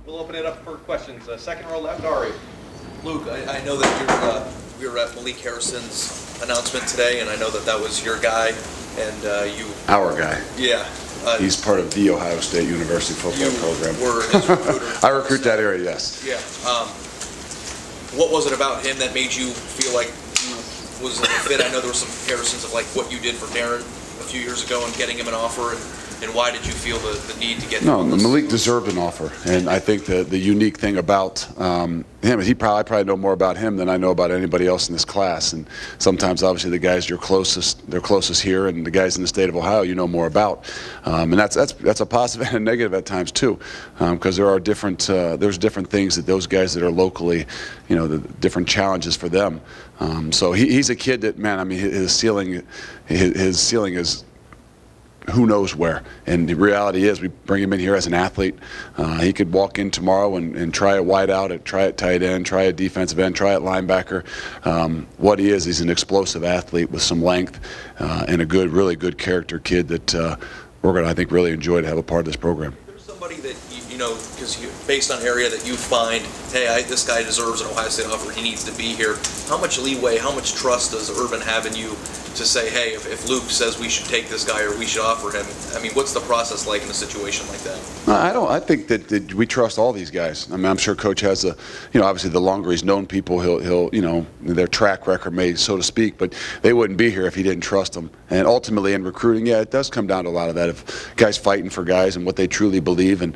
We'll open it up for questions. Second row left, Ari. Luke, I know that we were at Malik Harrison's announcement today, and I know that that was your guy, and you... Our guy. Yeah. He's part of the Ohio State University football program. Were his recruiter. I recruit that area, yes. Yeah. What was it about him that made you feel like you was a fit? I know there were some comparisons of like what you did for Darren a few years ago and getting him an offer, and why did you feel the need to get him? No, Malik deserved an offer, and I think the unique thing about him is I probably know more about him than I know about anybody else in this class. And sometimes, obviously, the guys they're closest here, and the guys in the state of Ohio you know more about, and that's a positive and a negative at times too, because there are there's different things that those guys that are locally, the different challenges for them. So he's a kid that, man, I mean, his ceiling is who knows where. And the reality is we bring him in here as an athlete. He could walk in tomorrow and try a wide out, try at tight end, try a defensive end, try at linebacker. What he is, he's an explosive athlete with some length and a really good character kid that we're going to, I think, really enjoy to have a part of this program. There's somebody that, because based on area that you find, hey, this guy deserves an Ohio State offer, he needs to be here. How much leeway, how much trust does Urban have in you to say, hey, if Luke says we should take this guy or we should offer him? I mean, what's the process like in a situation like that? I think that we trust all these guys. I mean, I'm sure Coach has obviously the longer he's known people, he'll their track record may, so to speak, but they wouldn't be here if he didn't trust them. And ultimately in recruiting, yeah, it does come down to a lot of that. If guys fighting for guys and what they truly believe and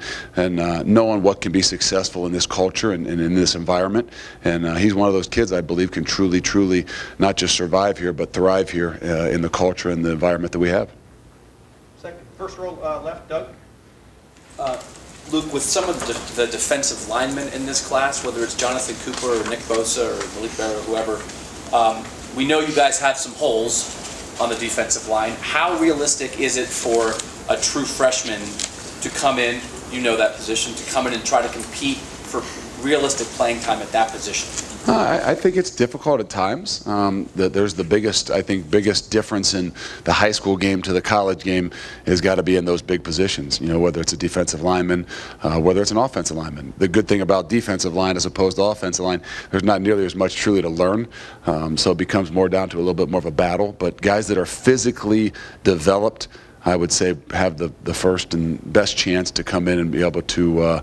knowing what can be successful in this culture and in this environment. And he's one of those kids I believe can truly not just survive here, but thrive here in the culture and the environment that we have. First row left, Doug. Luke, with some of the defensive linemen in this class, whether it's Jonathan Cooper or Nick Bosa or Malik Barrett or whoever, we know you guys have some holes on the defensive line. How realistic is it for a true freshman to come in, that position, to come in and try to compete for realistic playing time at that position? I think it's difficult at times. There's the biggest difference in the high school game to the college game has got to be in those big positions. Whether it's a defensive lineman, whether it's an offensive lineman. The good thing about defensive line as opposed to offensive line, there's not nearly as much truly to learn. So it becomes more down to a little bit more of a battle. But guys that are physically developed, I would say, have the first and best chance to come in and be able to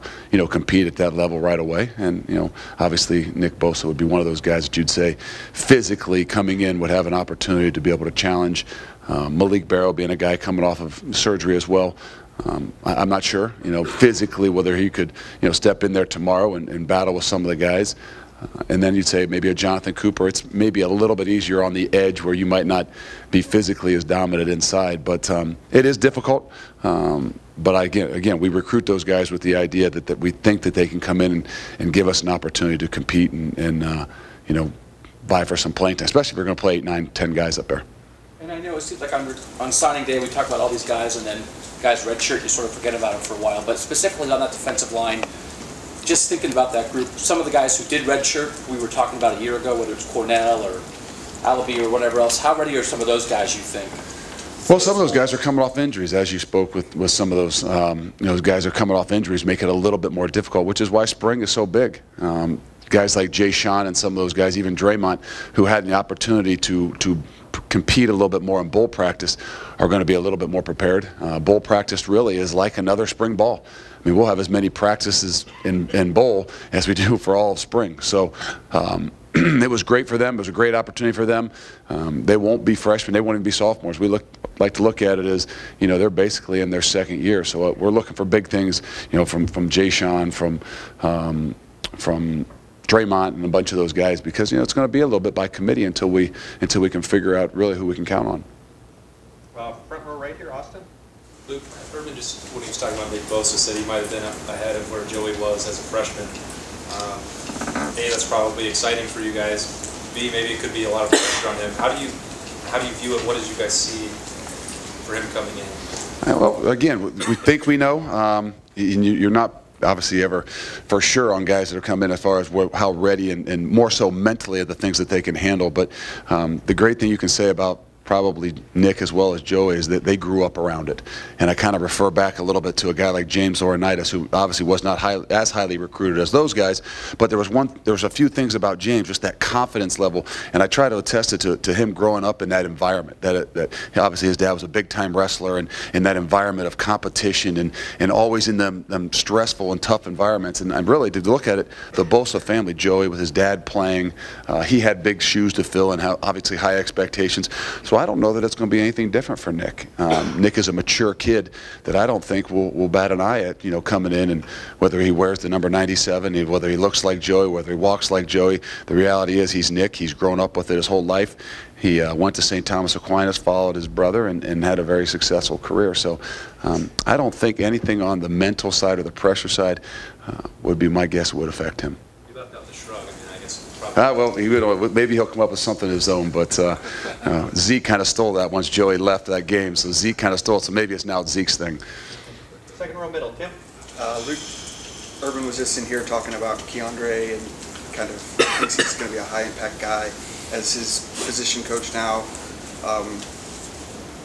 compete at that level right away. And obviously Nick Bosa would be one of those guys that you'd say physically coming in would have an opportunity to be able to challenge. Malik Barrow being a guy coming off of surgery as well. I'm not sure, physically whether he could step in there tomorrow and battle with some of the guys. And then you'd say maybe a Jonathan Cooper. It's maybe a little bit easier on the edge where you might not be physically as dominant inside. But it is difficult. But again, we recruit those guys with the idea that we think that they can come in and give us an opportunity to compete and vie for some playing time, especially if we're going to play 8, 9, 10 guys up there. And I know it seems like on signing day we talk about all these guys, and then guys redshirt, you sort of forget about them for a while. But specifically on that defensive line, just thinking about that group, some of the guys who did redshirt, we were talking about a year ago, whether it's Cornell or Alabi or whatever else, how ready are some of those guys, you think? Well, some of those guys are coming off injuries, as you spoke with some of those. Those guys are coming off injuries, make it a little bit more difficult, which is why spring is so big. Guys like Jay Sean and some of those guys, even Draymond, who had the opportunity to compete a little bit more in bowl practice, are going to be a little bit more prepared. Bowl practice really is like another spring ball. I mean, we'll have as many practices in bowl as we do for all of spring. So it was great for them. It was a great opportunity for them. They won't be freshmen. They won't even be sophomores. We like to look at it as, they're basically in their second year. So we're looking for big things, from Jay Sean, from Draymond and a bunch of those guys, because it's going to be a little bit by committee until we can figure out really who we can count on. Front row right here, Austin. Luke, Urban just, when he was talking about Nick Bosa, said he might have been ahead of where Joey was as a freshman. A, that's probably exciting for you guys. B, maybe it could be a lot of pressure on him. How do you view it? What did you guys see for him coming in? Well, again, we think we know. You're not obviously ever for sure on guys that are coming in as far as how ready and more so mentally of the things that they can handle. But the great thing you can say about probably Nick as well as Joey, is that they grew up around it. And I kind of refer back a little bit to a guy like James Laurinaitis, who obviously was not as highly recruited as those guys, but there was a few things about James, just that confidence level, and I try to attest it to him growing up in that environment. That obviously his dad was a big-time wrestler, and in that environment of competition and always in them stressful and tough environments. And really, to look at it, the Bosa family, Joey with his dad playing, he had big shoes to fill and obviously high expectations. So I don't know that it's going to be anything different for Nick. Nick is a mature kid that I don't think will bat an eye at, coming in, and whether he wears the number 97, whether he looks like Joey, whether he walks like Joey. The reality is he's Nick. He's grown up with it his whole life. He went to St. Thomas Aquinas, followed his brother, and had a very successful career. So I don't think anything on the mental side or the pressure side would be my guess would affect him. You left out the shrug. I mean, I guess probably. Well, maybe he'll come up with something of his own, but Zeke kind of stole that once Joey left that game. So Zeke kind of stole it, so maybe it's now Zeke's thing. Second row middle, Tim. Luke Urban was just in here talking about Keandre and kind of thinks he's going to be a high-impact guy as his position coach now.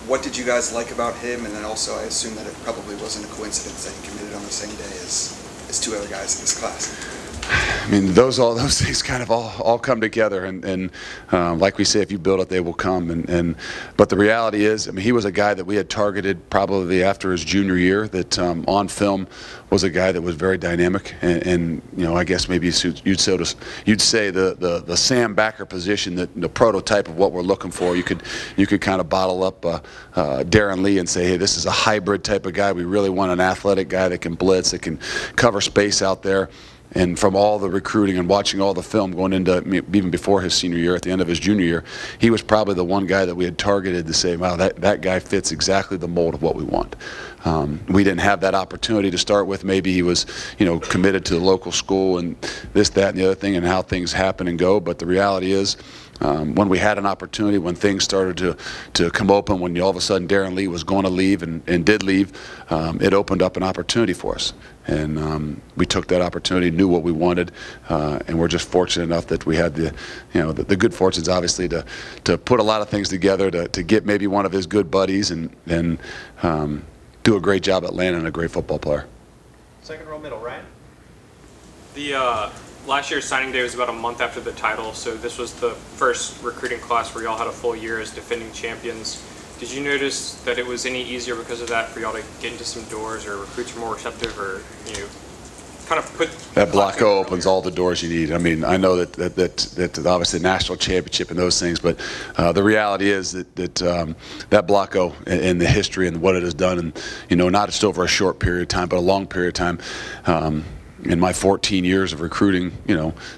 What did you guys like about him? And then also, I assume that it probably wasn't a coincidence that he committed on the same day as two other guys in this class. I mean, those things kind of all come together, and like we say, if you build it, they will come. But the reality is, I mean, he was a guy that we had targeted probably after his junior year. That on film was a guy that was very dynamic, and I guess maybe you'd say the Sam backer position, that the prototype of what we're looking for. You could kind of bottle up Darren Lee and say, hey, this is a hybrid type of guy. We really want an athletic guy that can blitz, that can cover space out there. And from all the recruiting and watching all the film going into even before his senior year, at the end of his junior year, he was probably the one guy that we had targeted to say, wow, that guy fits exactly the mold of what we want. We didn't have that opportunity to start with. Maybe he was, committed to the local school and this, that, and the other thing, and how things happen and go. But the reality is, when we had an opportunity, when things started to come open, when all of a sudden Darren Lee was going to leave and did leave, it opened up an opportunity for us. And we took that opportunity, knew what we wanted, and we're just fortunate enough that we had the good fortunes, obviously, to put a lot of things together to get maybe one of his good buddies and do a great job at landing a great football player. Second row middle, Ryan. The last year's signing day was about a month after the title, so this was the first recruiting class where y'all had a full year as defending champions. Did you notice that it was any easier because of that for y'all to get into some doors, or recruits were more receptive, or kind of put that block O opens all the doors you need? I mean, I know that obviously national championship and those things, but the reality is that block O and the history and what it has done, and not just over a short period of time, but a long period of time. In my 14 years of recruiting,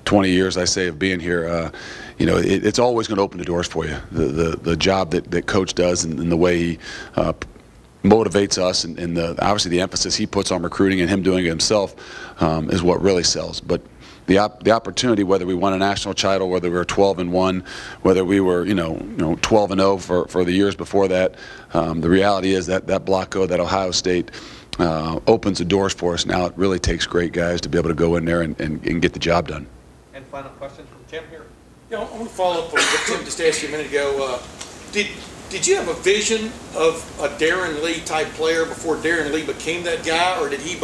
20 years I say of being here, it's always going to open the doors for you. The job that Coach does and the way he motivates us and obviously the emphasis he puts on recruiting and him doing it himself is what really sells. But the opportunity, whether we won a national title, whether we were 12-1, whether we were 12-0 for the years before that, the reality is that block O, that Ohio State, opens the doors for us. Now it really takes great guys to be able to go in there and get the job done. And final question from Jim here. I want to follow up on what Tim just asked you a minute ago. Did you have a vision of a Darren Lee type player before Darren Lee became that guy, or did he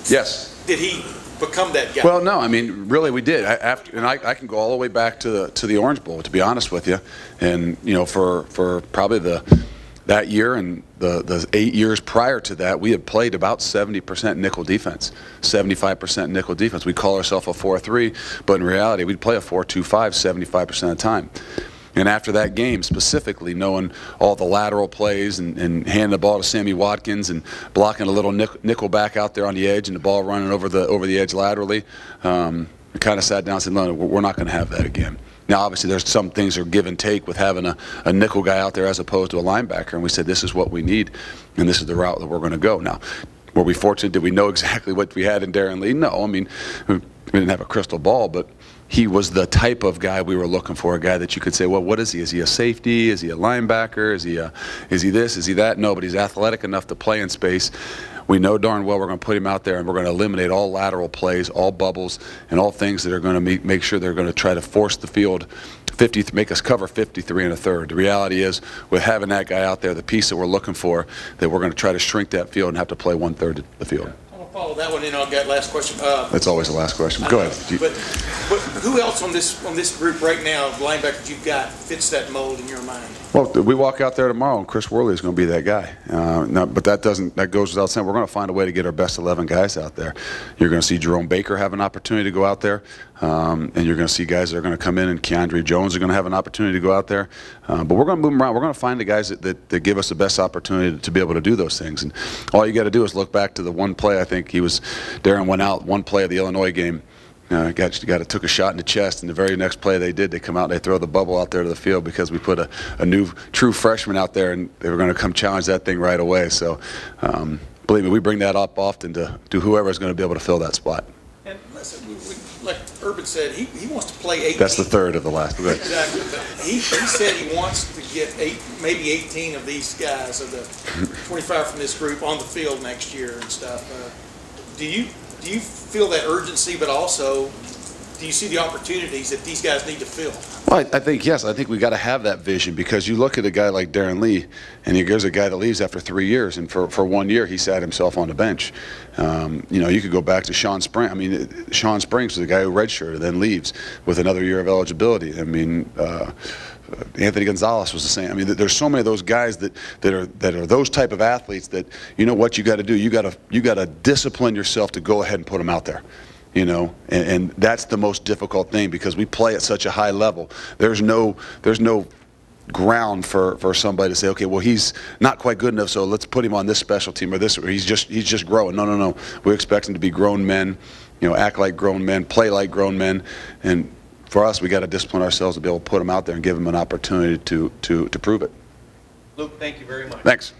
Yes. Did he become that guy? Well, no. I mean, really, we did. I can go all the way back to the Orange Bowl, to be honest with you, and for probably that year and the 8 years prior to that, we had played about 70% nickel defense, 75% nickel defense. We call ourselves a 4-3, but in reality, we'd play a 4-2-5 75% of the time. And after that game, specifically knowing all the lateral plays and handing the ball to Sammy Watkins and blocking a little nickel back out there on the edge and the ball running over the edge laterally, we kind of sat down and said, no, we're not going to have that again. Now, obviously, there's some things that are give and take with having a nickel guy out there as opposed to a linebacker, and we said this is what we need, and this is the route that we're going to go. Now, were we fortunate? Did we know exactly what we had in Darren Lee? No. I mean, we didn't have a crystal ball, but he was the type of guy we were looking for, a guy that you could say, well, what is he? Is he a safety? Is he a linebacker? Is he this? Is he that? No, but he's athletic enough to play in space. We know darn well we're going to put him out there and we're going to eliminate all lateral plays, all bubbles, and all things that are going to make sure they're going to try to force the field make us cover 53 and a third. The reality is, with having that guy out there, the piece that we're looking for, that we're going to try to shrink that field and have to play 1/3 of the field. I'm gonna follow that one in. I'll get last question. That's always the last question. Go ahead. But who else on this group right now, the linebackers you've got, fits that mold in your mind? Well, we walk out there tomorrow, and Chris Worley is going to be that guy. But that goes without saying. We're going to find a way to get our best 11 guys out there. You're going to see Jerome Baker have an opportunity to go out there, and you're going to see guys that are going to come in, and Keandre Jones are going to have an opportunity to go out there. But we're going to move them around. We're going to find the guys that give us the best opportunity to be able to do those things. And all you got to do is look back to the one play. I think Darren went out one play of the Illinois game. Took a shot in the chest, and the very next play they come out and they throw the bubble out there to the field because we put a new true freshman out there, and they were going to come challenge that thing right away. So believe me, we bring that up often to whoever is going to be able to fill that spot. And listen, like Urban said, he wants to play 18. That's the third of the last. Exactly. He said he wants to get maybe 18 of these guys, of the 25 from this group, on the field next year and stuff. Do you feel that urgency, but also do you see the opportunities that these guys need to fill? Well, I think, yes. I think we got to have that vision, because you look at a guy like Darren Lee, and there's a guy that leaves after 3 years, and for 1 year he sat himself on the bench. You could go back to Sean Springs. I mean, Sean Springs was the guy who redshirted, then leaves with another year of eligibility. I mean, Anthony Gonzalez was the same. I mean, there's so many of those guys that are those type of athletes that, you know what you got to do. You got to discipline yourself to go ahead and put them out there. And that's the most difficult thing, because we play at such a high level. There's no ground for somebody to say, okay, well, he's not quite good enough, so let's put him on this special team or this, or he's just growing. No. We expect him to be grown men, act like grown men, play like grown men, and for us, we got to discipline ourselves to be able to put them out there and give them an opportunity to prove it. Luke, thank you very much. Thanks.